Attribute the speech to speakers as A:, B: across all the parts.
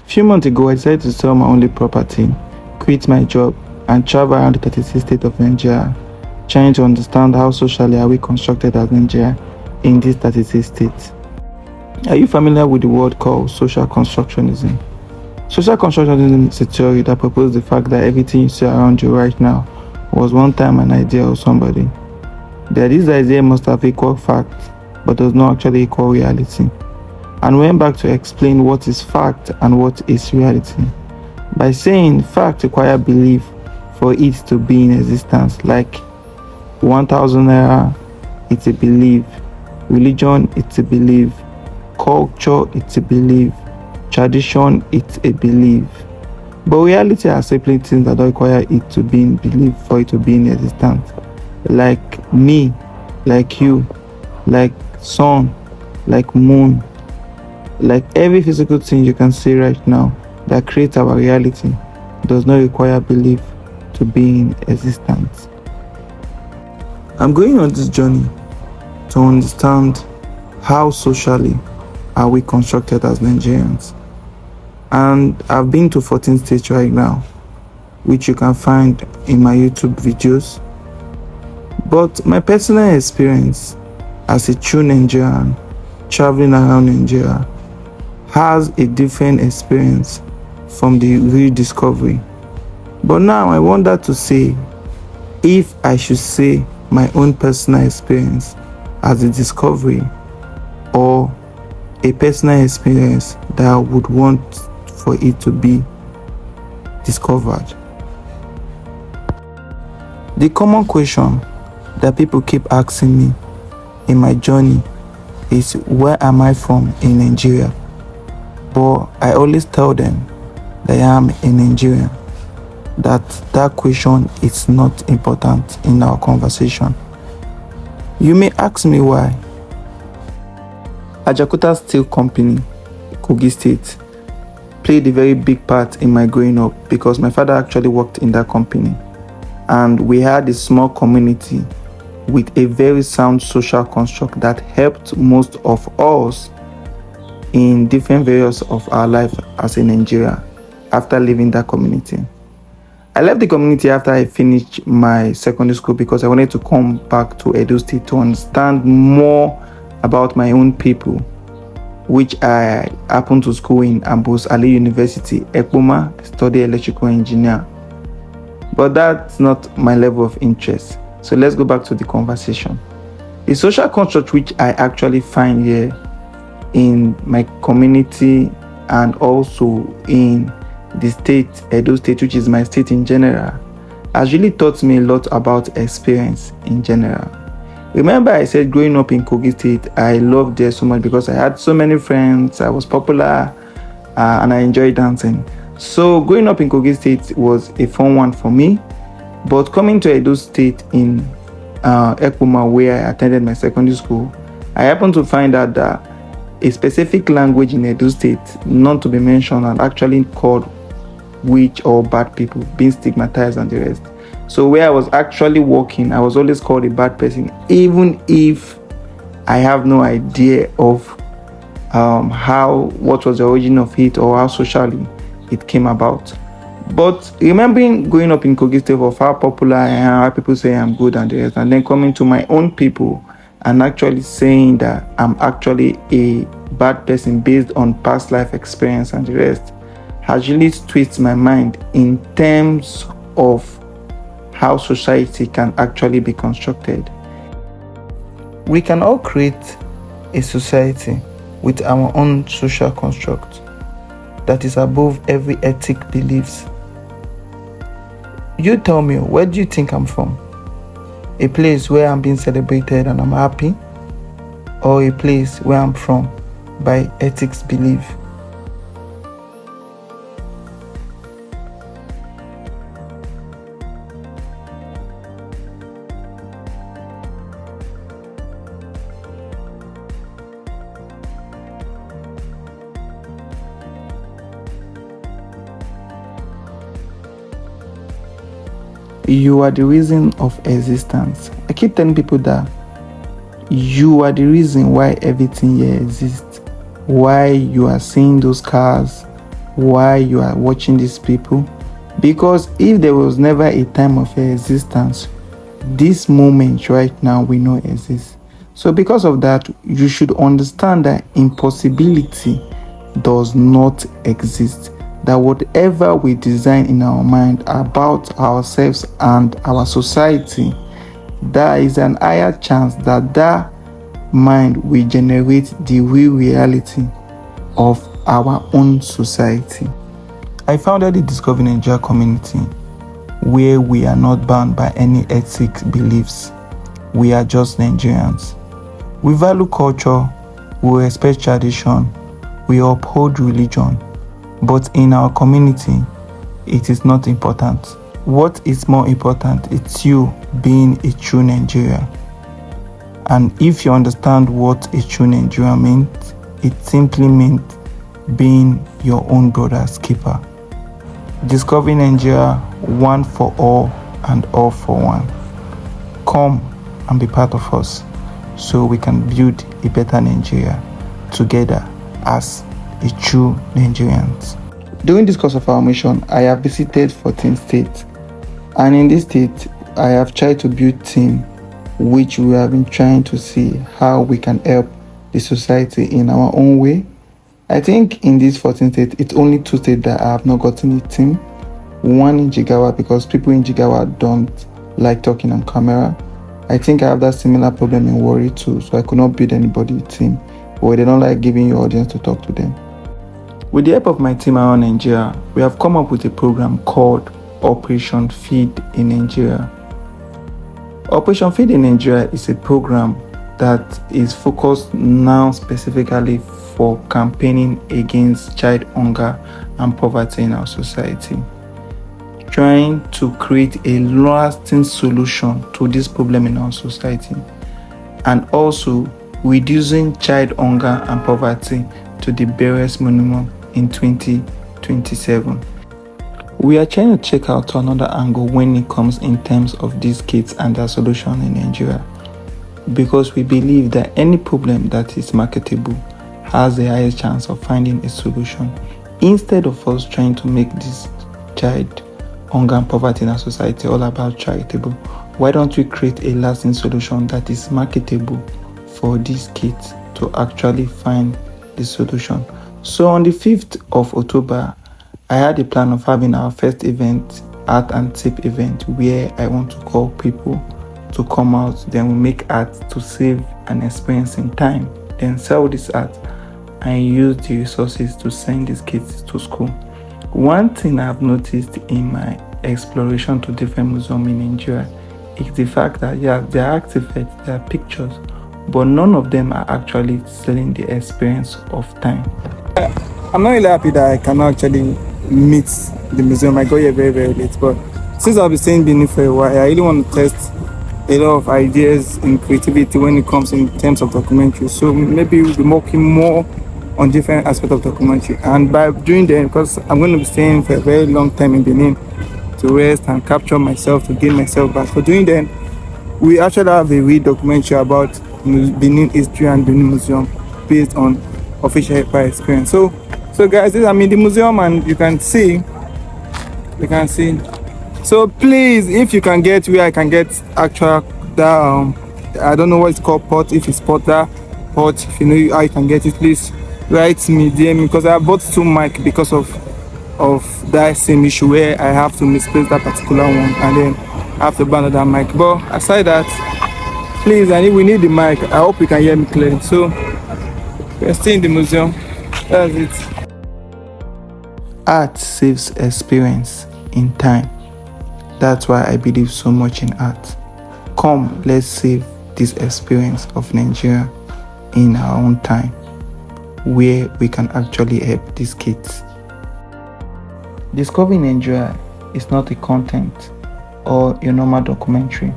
A: A few months ago, I decided to sell my only property, quit my job, and travel around the 36 states of Nigeria, trying to understand how socially are we constructed as Nigeria in these 36 states. Are you familiar with the word called social constructionism? Social constructionism is a theory that proposes the fact that everything you see around you right now was one time an idea of somebody. That this idea must have equal fact, but does not actually equal reality. And went back to explain what is fact and what is reality by saying fact require belief for it to be in existence, like 1000 naira, it's a belief, religion, it's a belief, culture, it's a belief, tradition, it's a belief. But reality are simply things that don't require it to be in belief for it to be in existence, like me, like you, like sun, like moon, like every physical thing you can see right now that creates our reality does not require belief to be in existence. I'm going on this journey to understand how socially are we constructed as Nigerians. And I've been to 14 states right now, which you can find in my YouTube videos. But my personal experience as a true Nigerian traveling around Nigeria has a different experience from the rediscovery. But now I wonder to say if I should say my own personal experience as a discovery or a personal experience that I would want for it to be discovered. The common question that people keep asking me in my journey is, where am I from in Nigeria? But I always tell them that I am a Nigerian, that question is not important in our conversation. You may ask me why. Ajakuta Steel Company, Kogi State, played a very big part in my growing up because my father actually worked in that company, and we had a small community with a very sound social construct that helped most of us in different areas of our life as a Nigeria after leaving that community. I left the community after I finished my secondary school because I wanted to come back to Edo State to understand more about my own people, which I happened to school in Ambos Ali University, Ekpoma, study electrical engineer. But that's not my level of interest. So let's go back to the conversation. The social construct which I actually find here in my community and also in the state, Edo State, which is my state in general, has really taught me a lot about experience in general. Remember I said growing up in Kogi State, I loved there so much because I had so many friends, I was popular, and I enjoyed dancing. So growing up in Kogi State was a fun one for me. But coming to Edo State in Ekpoma, where I attended my secondary school, I happened to find out that a specific language in Edo State, not to be mentioned, and actually called witch or bad people, being stigmatized and the rest. So where I was actually working, I was always called a bad person, even if I have no idea of what was the origin of it or how socially it came about. But remembering growing up in Kogi State of how popular I am, how people say I'm good and the rest, and then coming to my own people and actually saying that I'm actually a bad person based on past life experience and the rest, has really twisted my mind in terms of how society can actually be constructed. We can all create a society with our own social construct that is above every ethic beliefs. You tell me, where do you think I'm from? A place where I'm being celebrated and I'm happy? Or a place where I'm from by ethics belief? You are the reason of existence. I keep telling people that you are the reason why everything here exists. Why you are seeing those cars, why you are watching these people, because if there was never a time of your existence, this moment right now will not exist. So because of that, you should understand that impossibility does not exist. That whatever we design in our mind about ourselves and our society, there is an higher chance that that mind will generate the real reality of our own society. I founded the Discover Nigeria community where we are not bound by any ethic beliefs. We are just Nigerians. We value culture, we respect tradition, we uphold religion, but in our community, it is not important. What is more important is you being a true Nigerian. And if you understand what a true Nigerian means, it simply means being your own brother's keeper. Discovering Nigeria, one for all and all for one. Come and be part of us so we can build a better Nigeria together as a true Nigerians. During this course of our mission, I have visited 14 states, and in this state, I have tried to build team which we have been trying to see how we can help the society in our own way. I think in these 14 states, it's only 2 states that I have not gotten a team. One in Jigawa, because people in Jigawa don't like talking on camera. I think I have that similar problem in Warri too, so I could not build anybody a team, or they don't like giving your audience to talk to them. With the help of my team around Nigeria, we have come up with a program called Operation Feed in Nigeria. Operation Feed in Nigeria is a program that is focused now specifically for campaigning against child hunger and poverty in our society, trying to create a lasting solution to this problem in our society, and also reducing child hunger and poverty to the barest minimum in 2027. We are trying to check out another angle when it comes in terms of these kids and their solution in Nigeria, because we believe that any problem that is marketable has the highest chance of finding a solution. Instead of us trying to make this child hunger and poverty in our society all about charitable, why don't we create a lasting solution that is marketable for these kids to actually find the solution? So on the 5th of October, I had a plan of having our first event, art and tip event, where I want to call people to come out, then we make art to save an experience in time, then sell this art and use the resources to send these kids to school. One thing I've noticed in my exploration to different museums in Nigeria is the fact that there are artifacts, there are pictures, but none of them are actually selling the experience of time. I'm not really happy that I cannot actually meet the museum. I got here very, very late, but since I've been staying Benin for a while, I really want to test a lot of ideas and creativity when it comes in terms of documentary. So maybe we'll be working more on different aspects of documentary. And by doing that, because I'm going to be staying for a very long time in Benin to rest and capture myself, to gain myself back. For doing that, we actually have a real documentary about Benin history and Benin Museum based on official experience. So guys, I'm in the museum and you can see. So please, if you can get where I can get actual that I don't know what it's called, pot, if it's pot, that pot, if you know how you can get it, please write me, DM me, because I bought 2 mic because of that same issue where I have to misplace that particular one and then I have to buy another mic. But aside that, please, we need the mic. I hope you can hear me clearly. So we're still in the museum. That's it. Art saves experience in time. That's why I believe so much in art. Come, let's save this experience of Nigeria in our own time, where we can actually help these kids. Discovering Nigeria is not a content or a normal documentary,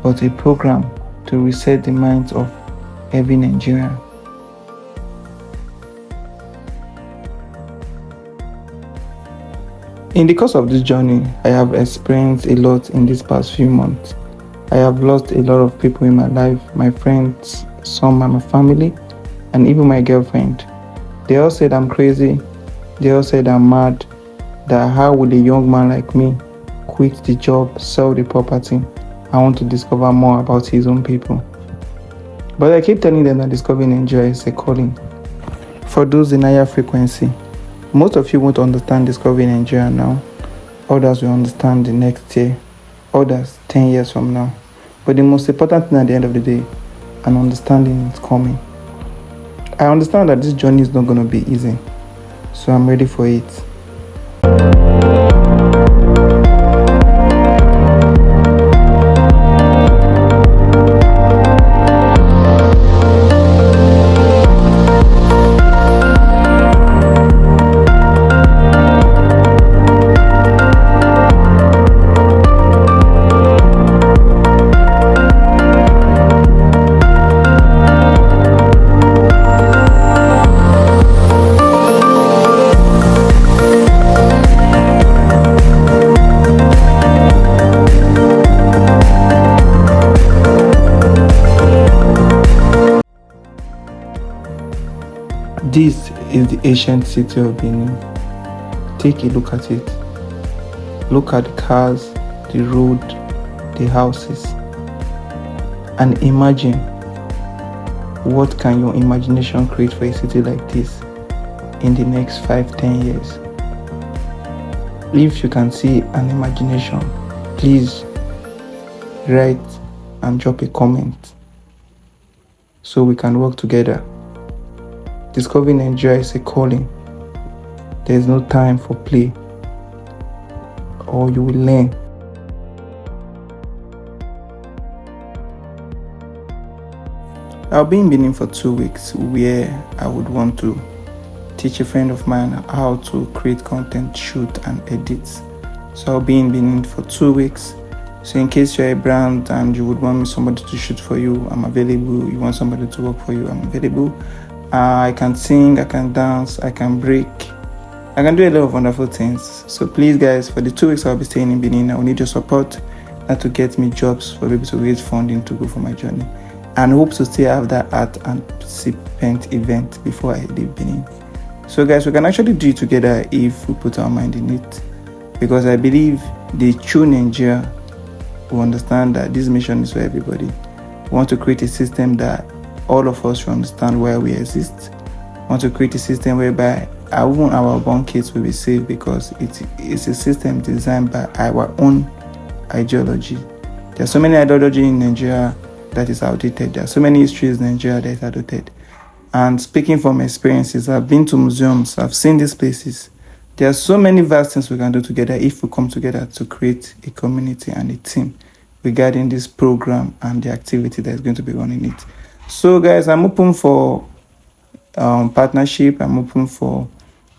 A: but a program to reset the minds of every Nigerian. In the course of this journey, I have experienced a lot in these past few months. I have lost a lot of people in my life, my friends, some are my family, and even my girlfriend. They all said I'm crazy, They all said I'm mad, that how would a young man like me quit the job, sell the property? I want to discover more about his own people. But I keep telling them that discovering Nigeria is a calling. For those in higher frequency, most of you won't understand discovering Nigeria now. Others will understand the next year. Others 10 years from now. But the most important thing at the end of the day, an understanding is coming. I understand that this journey is not going to be easy. So I'm ready for it. This is the ancient city of Benin. Take a look at it. Look at the cars, the road, the houses, and imagine what can your imagination create for a city like this in the next 5-10 years. If you can see an imagination, please write and drop a comment so we can work together. Discovering Nigeria is a calling. There is no time for play, or you will learn. I'll be in Benin for 2 weeks, where I would want to teach a friend of mine how to create content, shoot and edit. So I'll be in Benin for 2 weeks. So in case you're a brand and you would want somebody to shoot for you, I'm available. You want somebody to work for you, I'm available. I can sing, I can dance, I can break, I can do a lot of wonderful things. So please guys, for the 2 weeks I'll be staying in Benin, I will need your support, not to get me jobs, for people to raise funding to go for my journey, and hope to still have that art and participant event before I leave Benin. So guys, we can actually do it together if we put our mind in it, because I believe the true Nigeria will understand that this mission is for everybody. We want to create a system that all of us should understand why we exist. We want to create a system whereby even our born kids will be safe, because it's a system designed by our own ideology. There are so many ideology in Nigeria that is outdated. There are so many histories in Nigeria that is outdated. And speaking from experiences, I've been to museums, I've seen these places. There are so many vast things we can do together if we come together to create a community and a team regarding this program and the activity that is going to be running it. So guys, I'm open for partnership, I'm open for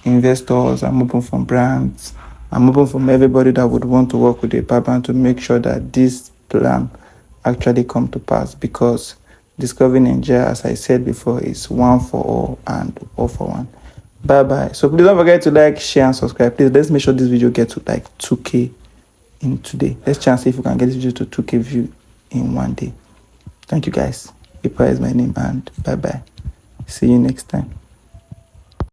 A: investors, I'm open for brands, I'm open for everybody that would want to work with the department to make sure that this plan actually come to pass, because discovering Nigeria, as I said before, is one for all and all for one. Bye bye. So please don't forget to like, share and subscribe. Please, let's make sure this video gets to like 2K in today. Let's chance if we can get this video to 2K view in one day. Thank you guys. Ipa is my name, and bye bye. See you next time.